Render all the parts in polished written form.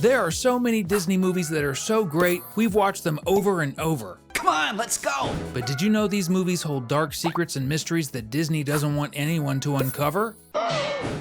There are so many Disney movies that are so great, we've watched them over and over. Come on, let's go! But did you know these movies hold dark secrets and mysteries that Disney doesn't want anyone to uncover?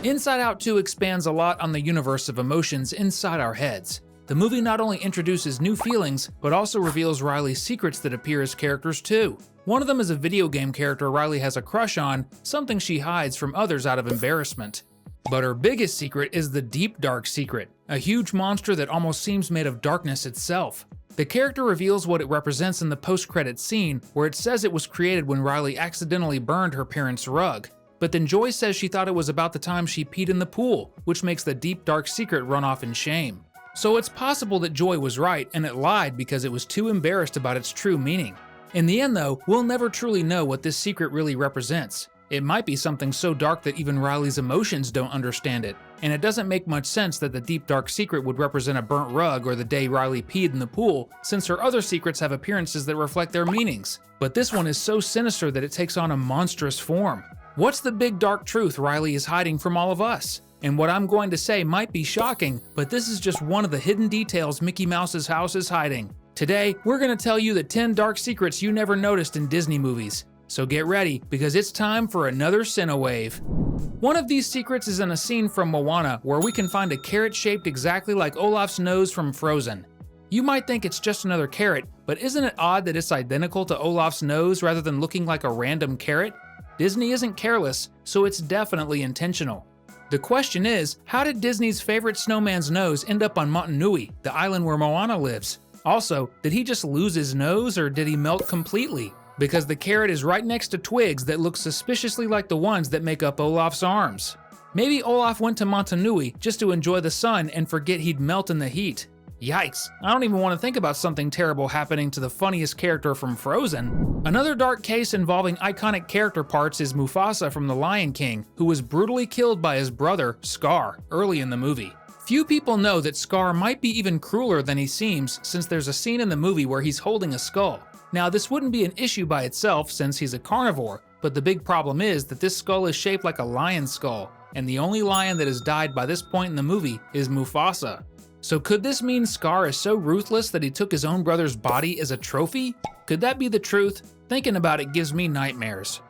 Inside Out 2 expands a lot on the universe of emotions inside our heads. The movie not only introduces new feelings, but also reveals Riley's secrets that appear as characters too. One of them is a video game character Riley has a crush on, something she hides from others out of embarrassment. But her biggest secret is the deep dark secret, a huge monster that almost seems made of darkness itself. The character reveals what it represents in the post-credits scene, where it says it was created when Riley accidentally burned her parents' rug. But then Joy says she thought it was about the time she peed in the pool, which makes the deep dark secret run off in shame. So it's possible that Joy was right and it lied because it was too embarrassed about its true meaning. In the end though, we'll never truly know what this secret really represents. It might be something so dark that even Riley's emotions don't understand it, and it doesn't make much sense that the deep dark secret would represent a burnt rug or the day Riley peed in the pool, since her other secrets have appearances that reflect their meanings. But this one is so sinister that it takes on a monstrous form. What's the big dark truth Riley is hiding from all of us? And what I'm going to say might be shocking, but this is just one of the hidden details Mickey Mouse's house is hiding. Today, we're going to tell you the 10 dark secrets you never noticed in Disney movies. So get ready, because it's time for another Cinewave. One of these secrets is in a scene from Moana where we can find a carrot shaped exactly like Olaf's nose from Frozen. You might think it's just another carrot, but isn't it odd that it's identical to Olaf's nose rather than looking like a random carrot? Disney isn't careless, so it's definitely intentional. The question is, how did Disney's favorite snowman's nose end up on Motunui, the island where Moana lives? Also, did he just lose his nose or did he melt completely? Because the carrot is right next to twigs that look suspiciously like the ones that make up Olaf's arms. Maybe Olaf went to Motunui just to enjoy the sun and forget he'd melt in the heat. Yikes, I don't even want to think about something terrible happening to the funniest character from Frozen. Another dark case involving iconic character parts is Mufasa from The Lion King, who was brutally killed by his brother, Scar, early in the movie. Few people know that Scar might be even crueler than he seems, since there's a scene in the movie where he's holding a skull. Now, this wouldn't be an issue by itself since he's a carnivore, but the big problem is that this skull is shaped like a lion's skull, and the only lion that has died by this point in the movie is Mufasa. So could this mean Scar is so ruthless that he took his own brother's body as a trophy? Could that be the truth? Thinking about it gives me nightmares.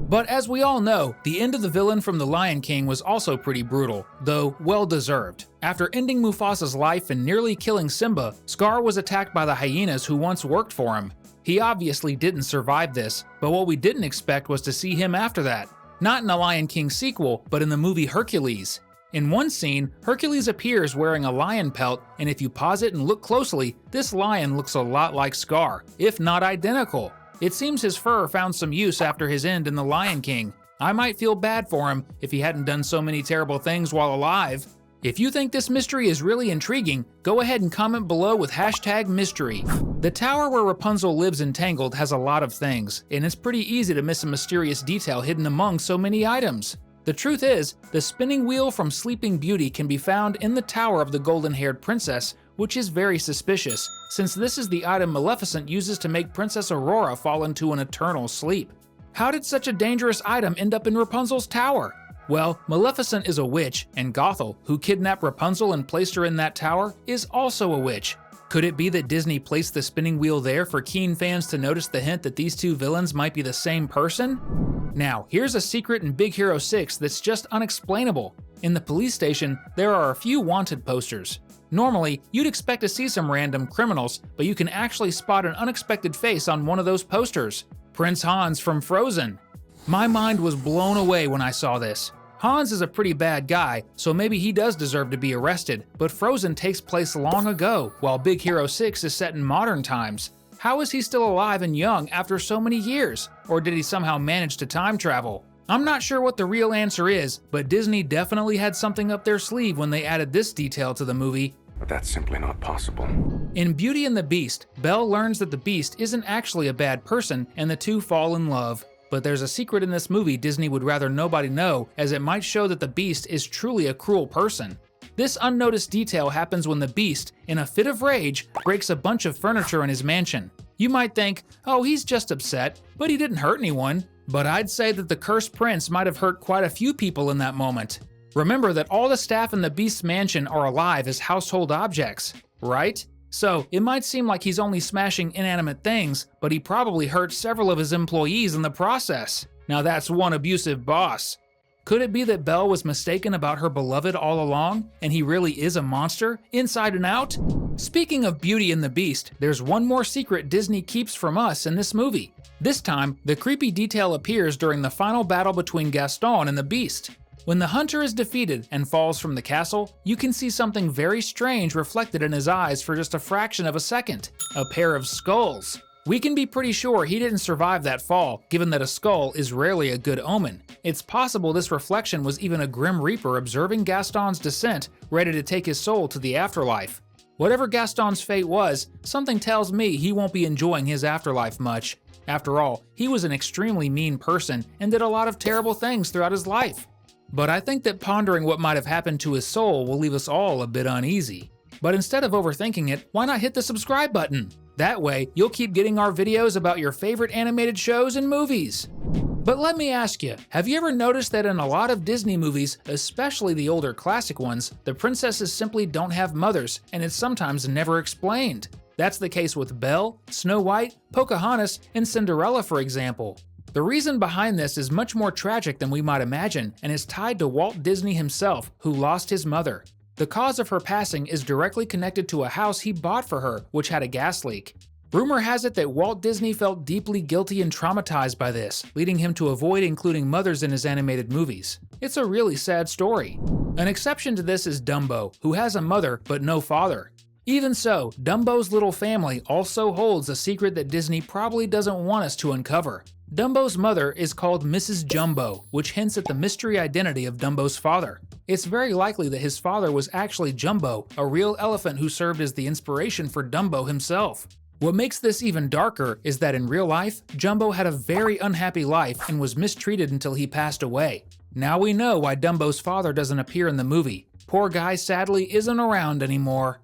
But as we all know, the end of the villain from The Lion King was also pretty brutal, though well-deserved. After ending Mufasa's life and nearly killing Simba, Scar was attacked by the hyenas who once worked for him. He obviously didn't survive this, but what we didn't expect was to see him after that. Not in the Lion King sequel, but in the movie Hercules. In one scene, Hercules appears wearing a lion pelt, and if you pause it and look closely, this lion looks a lot like Scar, if not identical. It seems his fur found some use after his end in The Lion King. I might feel bad for him if he hadn't done so many terrible things while alive. If you think this mystery is really intriguing, go ahead and comment below with #mystery. The tower where Rapunzel lives entangled has a lot of things, and it's pretty easy to miss a mysterious detail hidden among so many items. The truth is, the spinning wheel from Sleeping Beauty can be found in the tower of the golden-haired princess, which is very suspicious, since this is the item Maleficent uses to make Princess Aurora fall into an eternal sleep. How did such a dangerous item end up in Rapunzel's tower? Well, Maleficent is a witch, and Gothel, who kidnapped Rapunzel and placed her in that tower, is also a witch. Could it be that Disney placed the spinning wheel there for keen fans to notice the hint that these two villains might be the same person? Now, here's a secret in Big Hero 6 that's just unexplainable. In the police station, there are a few wanted posters. Normally, you'd expect to see some random criminals, but you can actually spot an unexpected face on one of those posters. Prince Hans from Frozen. My mind was blown away when I saw this. Hans is a pretty bad guy, so maybe he does deserve to be arrested, but Frozen takes place long ago, while Big Hero 6 is set in modern times. How is he still alive and young after so many years? Or did he somehow manage to time travel? I'm not sure what the real answer is, but Disney definitely had something up their sleeve when they added this detail to the movie. But that's simply not possible. In Beauty and the Beast, Belle learns that the Beast isn't actually a bad person, and the two fall in love. But there's a secret in this movie Disney would rather nobody know, as it might show that the Beast is truly a cruel person. This unnoticed detail happens when the Beast, in a fit of rage, breaks a bunch of furniture in his mansion. You might think, oh, he's just upset, but he didn't hurt anyone. But I'd say that the cursed prince might have hurt quite a few people in that moment. Remember that all the staff in the Beast's mansion are alive as household objects, right? So it might seem like he's only smashing inanimate things, but he probably hurt several of his employees in the process. Now that's one abusive boss. Could it be that Belle was mistaken about her beloved all along, and he really is a monster, inside and out? Speaking of Beauty and the Beast, there's one more secret Disney keeps from us in this movie. This time, the creepy detail appears during the final battle between Gaston and the Beast. When the hunter is defeated and falls from the castle, you can see something very strange reflected in his eyes for just a fraction of a second. A pair of skulls. We can be pretty sure he didn't survive that fall, given that a skull is rarely a good omen. It's possible this reflection was even a Grim Reaper observing Gaston's descent, ready to take his soul to the afterlife. Whatever Gaston's fate was, something tells me he won't be enjoying his afterlife much. After all, he was an extremely mean person and did a lot of terrible things throughout his life. But I think that pondering what might have happened to his soul will leave us all a bit uneasy. But instead of overthinking it, why not hit the subscribe button? That way, you'll keep getting our videos about your favorite animated shows and movies. But let me ask you, have you ever noticed that in a lot of Disney movies, especially the older classic ones, the princesses simply don't have mothers, and it's sometimes never explained? That's the case with Belle, Snow White, Pocahontas, and Cinderella, for example. The reason behind this is much more tragic than we might imagine, and is tied to Walt Disney himself, who lost his mother. The cause of her passing is directly connected to a house he bought for her, which had a gas leak. Rumor has it that Walt Disney felt deeply guilty and traumatized by this, leading him to avoid including mothers in his animated movies. It's a really sad story. An exception to this is Dumbo, who has a mother but no father. Even so, Dumbo's little family also holds a secret that Disney probably doesn't want us to uncover. Dumbo's mother is called Mrs. Jumbo, which hints at the mystery identity of Dumbo's father. It's very likely that his father was actually Jumbo, a real elephant who served as the inspiration for Dumbo himself. What makes this even darker is that in real life, Jumbo had a very unhappy life and was mistreated until he passed away. Now we know why Dumbo's father doesn't appear in the movie. Poor guy sadly isn't around anymore.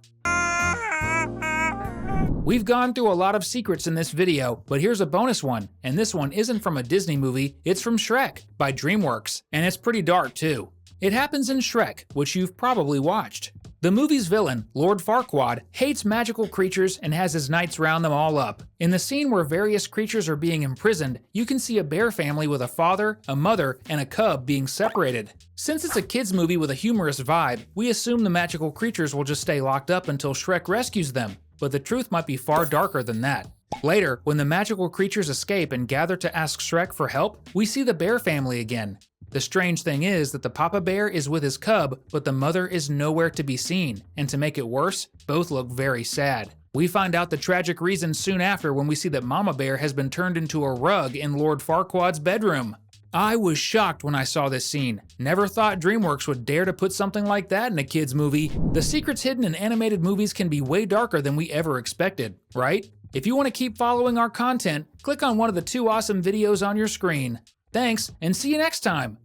We've gone through a lot of secrets in this video, but here's a bonus one, and this one isn't from a Disney movie, it's from Shrek, by DreamWorks, and it's pretty dark too. It happens in Shrek, which you've probably watched. The movie's villain, Lord Farquaad, hates magical creatures and has his knights round them all up. In the scene where various creatures are being imprisoned, you can see a bear family with a father, a mother, and a cub being separated. Since it's a kids movie with a humorous vibe, we assume the magical creatures will just stay locked up until Shrek rescues them. But the truth might be far darker than that. Later, when the magical creatures escape and gather to ask Shrek for help, we see the bear family again. The strange thing is that the papa bear is with his cub, but the mother is nowhere to be seen, and to make it worse, both look very sad. We find out the tragic reason soon after when we see that Mama Bear has been turned into a rug in Lord Farquaad's bedroom. I was shocked when I saw this scene. Never thought DreamWorks would dare to put something like that in a kids movie. The secrets hidden in animated movies can be way darker than we ever expected, right? If you want to keep following our content, click on one of the 2 awesome videos on your screen. Thanks, and see you next time!